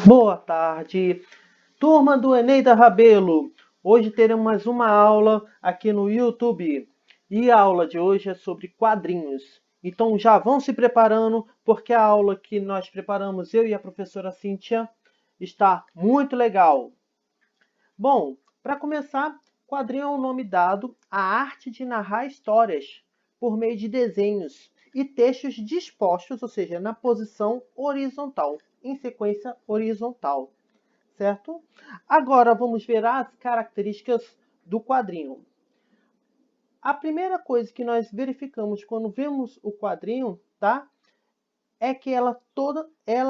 Boa tarde, turma do Eneida Rabelo. Hoje teremos mais uma aula aqui no YouTube. E a aula de hoje é sobre quadrinhos. Então já vão se preparando, porque a aula que nós preparamos, eu e a professora Cíntia, está muito legal. Bom, para começar, quadrinho é um nome dado à arte de narrar histórias por meio de desenhos e textos dispostos, ou seja, na posição horizontal, em sequência horizontal, certo? Agora vamos ver as características do quadrinho. A primeira coisa que nós verificamos quando vemos o quadrinho, tá? É que ela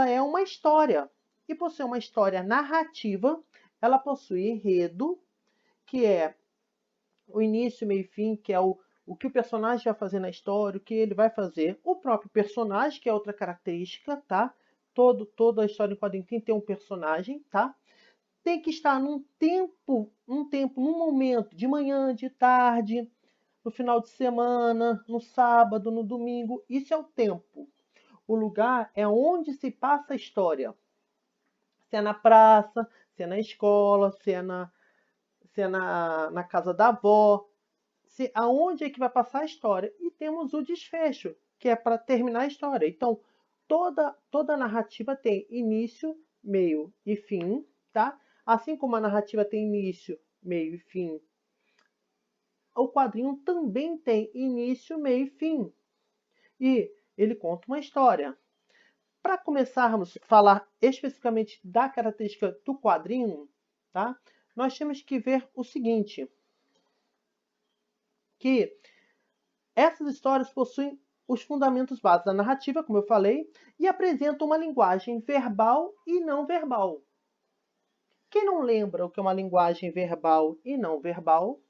é uma história. E por ser uma história narrativa, ela possui enredo, que é o início, meio e fim, que é o que o personagem vai fazer na história, o que ele vai fazer. O próprio personagem, que é outra característica, tá? Toda a história em quadrinho tem que ter um personagem, tá? Tem que estar num momento, de manhã, de tarde, no final de semana, no sábado, no domingo. Isso é o tempo. O lugar é onde se passa a história. Se é na praça, se é na escola, se é na casa da avó, aonde é que vai passar a história. E temos o desfecho, que é para terminar a história. Então, toda narrativa tem início, meio e fim, tá? Assim como a narrativa tem início, meio e fim, o quadrinho também tem início, meio e fim. E ele conta uma história. Para começarmos a falar especificamente da característica do quadrinho, tá? Nós temos que ver o seguinte, que essas histórias possuem os fundamentos básicos da narrativa, como eu falei, e apresentam uma linguagem verbal e não verbal. Quem não lembra o que é uma linguagem verbal e não verbal?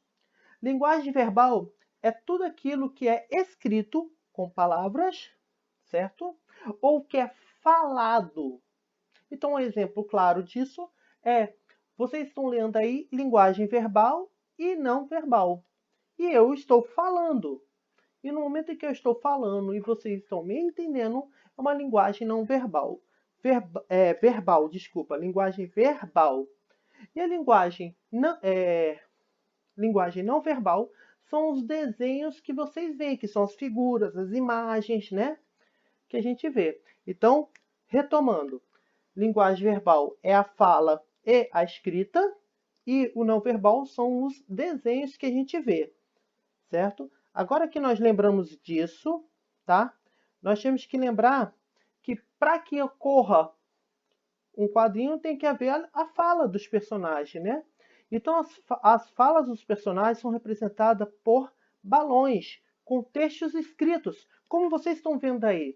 Linguagem verbal é tudo aquilo que é escrito com palavras, certo? Ou que é falado. Então, um exemplo claro disso é: vocês estão lendo aí linguagem verbal e não verbal. E eu estou falando. E no momento em que eu estou falando e vocês estão me entendendo, é uma linguagem não verbal. Verbal, desculpa, linguagem verbal. E a linguagem não verbal são os desenhos que vocês veem, que são as figuras, as imagens, né? Que a gente vê. Então, retomando, linguagem verbal é a fala e a escrita, e o não verbal são os desenhos que a gente vê, certo? Agora que nós lembramos disso, tá? Nós temos que lembrar que para que ocorra um quadrinho tem que haver a fala dos personagens, né? Então as falas dos personagens são representadas por balões com textos escritos, como vocês estão vendo aí.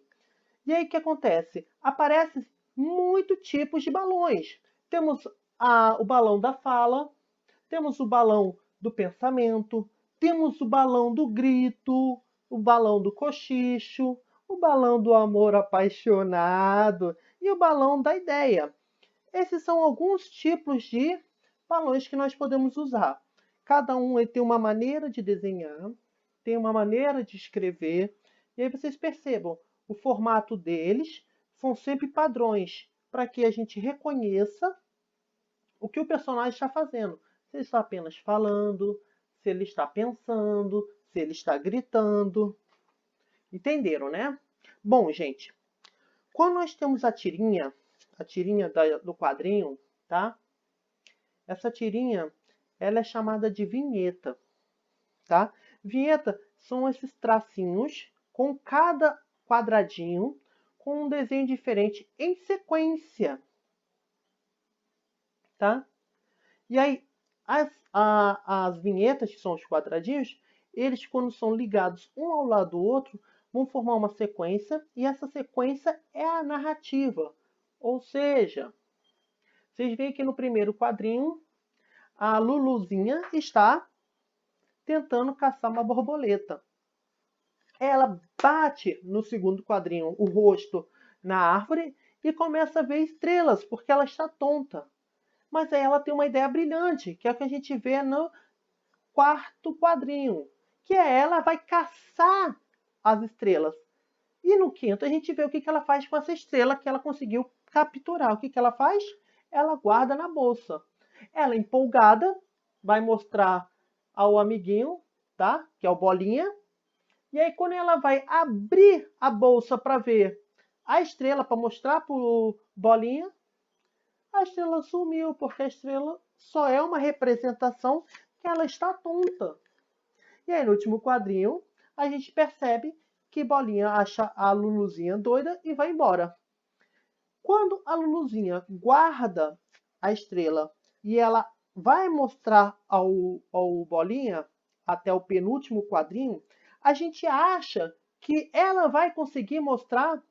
E aí o que acontece? Aparecem muitos tipos de balões. Temos o balão da fala, temos o balão do pensamento, temos o balão do grito, o balão do cochicho, o balão do amor apaixonado e o balão da ideia. Esses são alguns tipos de balões que nós podemos usar. Cada um tem uma maneira de desenhar, tem uma maneira de escrever, e aí vocês percebam, o formato deles são sempre padrões, para que a gente reconheça o que o personagem está fazendo. Se ele está apenas falando, se ele está pensando, se ele está gritando. Entenderam, né? Bom, gente, quando nós temos a tirinha do quadrinho, tá? Essa tirinha, ela é chamada de vinheta, tá? Vinheta são esses tracinhos com cada quadradinho com um desenho diferente em sequência, tá? E aí, as vinhetas, que são os quadradinhos, eles, quando são ligados um ao lado do outro, vão formar uma sequência, e essa sequência é a narrativa. Ou seja, vocês veem que no primeiro quadrinho, a Luluzinha está tentando caçar uma borboleta. Ela bate no segundo quadrinho o rosto na árvore e começa a ver estrelas, porque ela está tonta. Mas aí ela tem uma ideia brilhante, que é o que a gente vê no quarto quadrinho, que é ela vai caçar as estrelas. E no quinto a gente vê o que ela faz com essa estrela que ela conseguiu capturar. O que ela faz? Ela guarda na bolsa. Ela, empolgada, vai mostrar ao amiguinho, tá? Que é o Bolinha. E aí, quando ela vai abrir a bolsa para ver a estrela, para mostrar para o Bolinha, a estrela sumiu, porque a estrela só é uma representação que ela está tonta. E aí, no último quadrinho, a gente percebe que Bolinha acha a Luluzinha doida e vai embora. Quando a Luluzinha guarda a estrela e ela vai mostrar ao Bolinha, até o penúltimo quadrinho, a gente acha que ela vai conseguir mostrar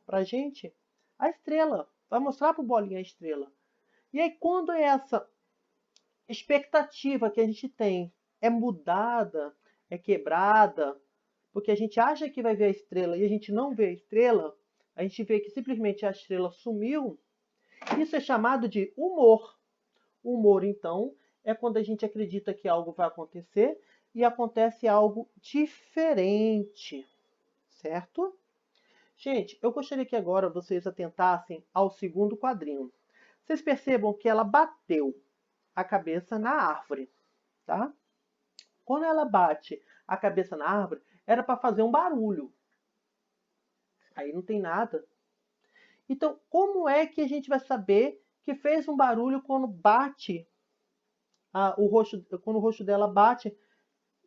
pra gente a estrela. Vai mostrar pro Bolinha a estrela. E aí, quando essa expectativa que a gente tem é mudada, é quebrada, porque a gente acha que vai ver a estrela e a gente não vê a estrela, a gente vê que simplesmente a estrela sumiu, isso é chamado de humor. O humor, então, é quando a gente acredita que algo vai acontecer e acontece algo diferente, certo? Gente, eu gostaria que agora vocês atentassem ao segundo quadrinho. Vocês percebam que ela bateu a cabeça na árvore, tá? Quando ela bate a cabeça na árvore, era para fazer um barulho. Aí não tem nada. Então, como é que a gente vai saber que fez um barulho quando bate quando o rosto dela bate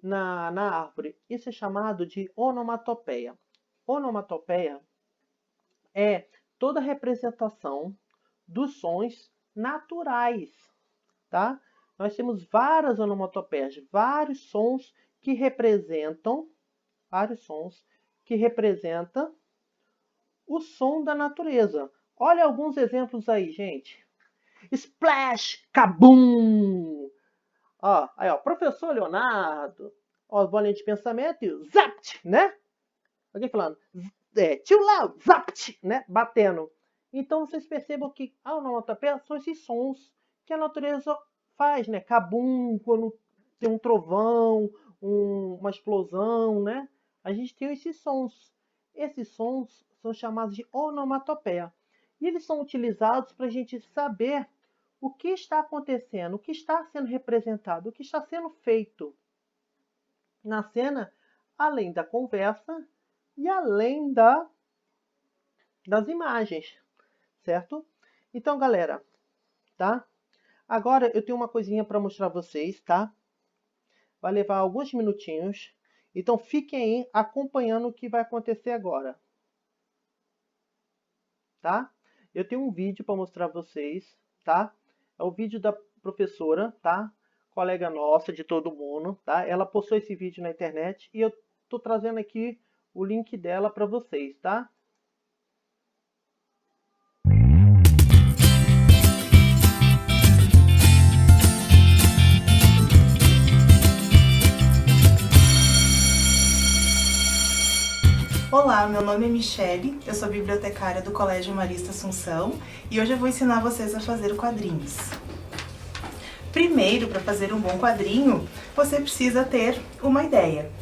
na árvore? Isso é chamado de onomatopeia. Onomatopeia é toda representação dos sons naturais, tá? Nós temos várias onomatopeias, vários sons que representam o som da natureza. Olha alguns exemplos aí, gente. Splash, kabum! Ó, aí, ó, professor Leonardo. Ó, bolinha de pensamento e zapt, né? Alguém falando, tio Léo, zapt, né? Batendo. Então vocês percebam que a onomatopeia são esses sons que a natureza faz, né? Kabum, quando tem um trovão, uma explosão, né? A gente tem esses sons. Esses sons são chamados de onomatopeia. E eles são utilizados para a gente saber o que está acontecendo, o que está sendo representado, o que está sendo feito na cena, além da conversa e além das imagens, certo? Então, galera, tá? Agora eu tenho uma coisinha para mostrar a vocês, tá? Vai levar alguns minutinhos. Então, fiquem aí acompanhando o que vai acontecer agora. Tá? Eu tenho um vídeo para mostrar a vocês, tá? É o vídeo da professora, tá? Colega nossa, de todo mundo, tá? Ela postou esse vídeo na internet e eu tô trazendo aqui o link dela para vocês, tá? Olá, meu nome é Michele, eu sou bibliotecária do Colégio Marista Assunção e hoje eu vou ensinar vocês a fazer quadrinhos. Primeiro, para fazer um bom quadrinho, você precisa ter uma ideia.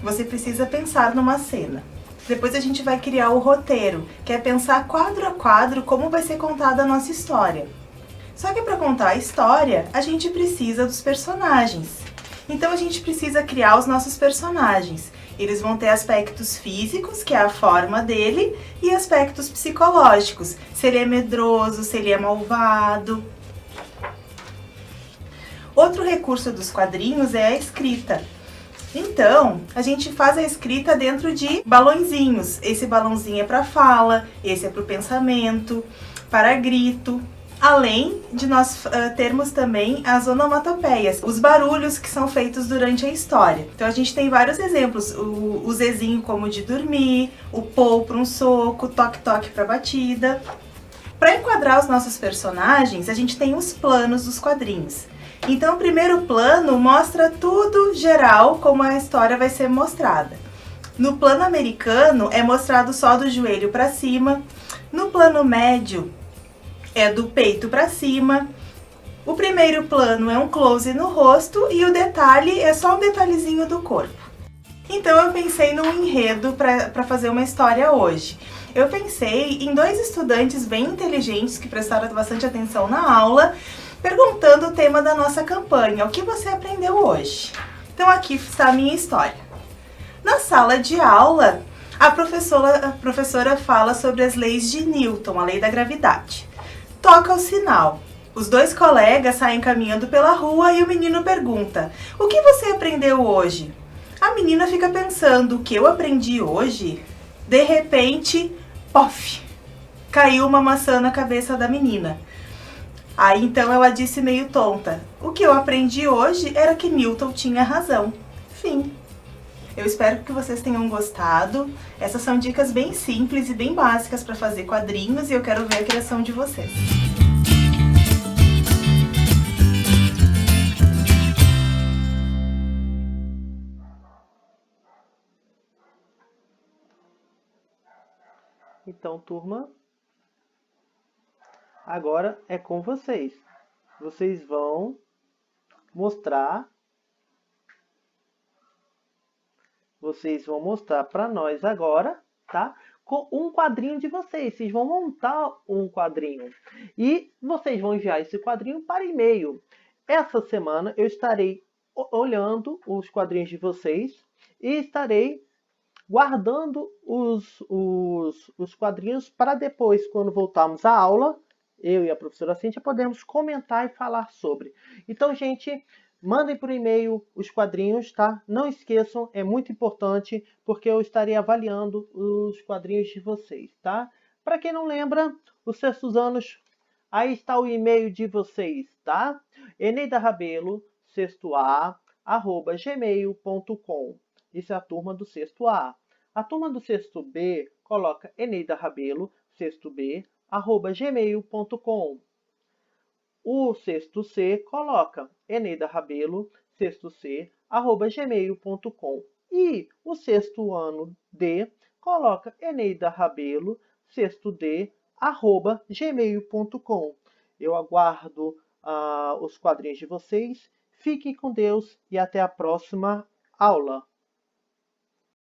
Você precisa pensar numa cena. Depois a gente vai criar o roteiro, que é pensar quadro a quadro como vai ser contada a nossa história. Só que para contar a história, a gente precisa dos personagens. Então a gente precisa criar os nossos personagens. Eles vão ter aspectos físicos, que é a forma dele, e aspectos psicológicos, se ele é medroso, se ele é malvado. Outro recurso dos quadrinhos é a escrita. Então, a gente faz a escrita dentro de balõezinhos. Esse balãozinho é para fala, esse é para o pensamento, para grito. Além de nós termos também as onomatopeias, os barulhos que são feitos durante a história. Então a gente tem vários exemplos, o zezinho como de dormir, o pou para um soco, toque-toque para batida. Para enquadrar os nossos personagens, a gente tem os planos dos quadrinhos. Então o primeiro plano mostra tudo geral como a história vai ser mostrada. No plano americano é mostrado só do joelho para cima, no plano médio é do peito para cima. O primeiro plano é um close no rosto e o detalhe é só um detalhezinho do corpo. Então eu pensei num enredo para fazer uma história hoje. Eu pensei em 2 estudantes bem inteligentes que prestaram bastante atenção na aula, perguntando o tema da nossa campanha, o que você aprendeu hoje? Então aqui está a minha história. Na sala de aula, a professora fala sobre as leis de Newton, a lei da gravidade. Toca o sinal. Os 2 colegas saem caminhando pela rua e o menino pergunta: o que você aprendeu hoje? A menina fica pensando: o que eu aprendi hoje? De repente, pof! Caiu uma maçã na cabeça da menina. Aí então ela disse meio tonta: o que eu aprendi hoje era que Newton tinha razão. Fim. Eu espero que vocês tenham gostado. Essas são dicas bem simples e bem básicas para fazer quadrinhos e eu quero ver a criação de vocês. Então, turma, agora é com vocês. Vocês vão mostrar para nós agora, tá? Com um quadrinho de vocês. Vocês vão montar um quadrinho. E vocês vão enviar esse quadrinho para e-mail. Essa semana eu estarei olhando os quadrinhos de vocês e estarei guardando os quadrinhos para depois, quando voltarmos à aula, eu e a professora Cíntia podemos comentar e falar sobre. Então, gente, mandem por e-mail os quadrinhos, tá? Não esqueçam, é muito importante, porque eu estarei avaliando os quadrinhos de vocês, tá? Para quem não lembra, os sextos anos, aí está o e-mail de vocês, tá? Eneidarabelo, sexto A, @gmail.com. Isso é a turma do sexto A. A turma do sexto B coloca eneidarabelo, sexto B, @gmail.com. O sexto C coloca eneidarabelo, sexto C, @gmail.com. E o sexto ano D coloca eneidarabelo, sexto D, @gmail.com. Eu aguardo os quadrinhos de vocês. Fiquem com Deus e até a próxima aula.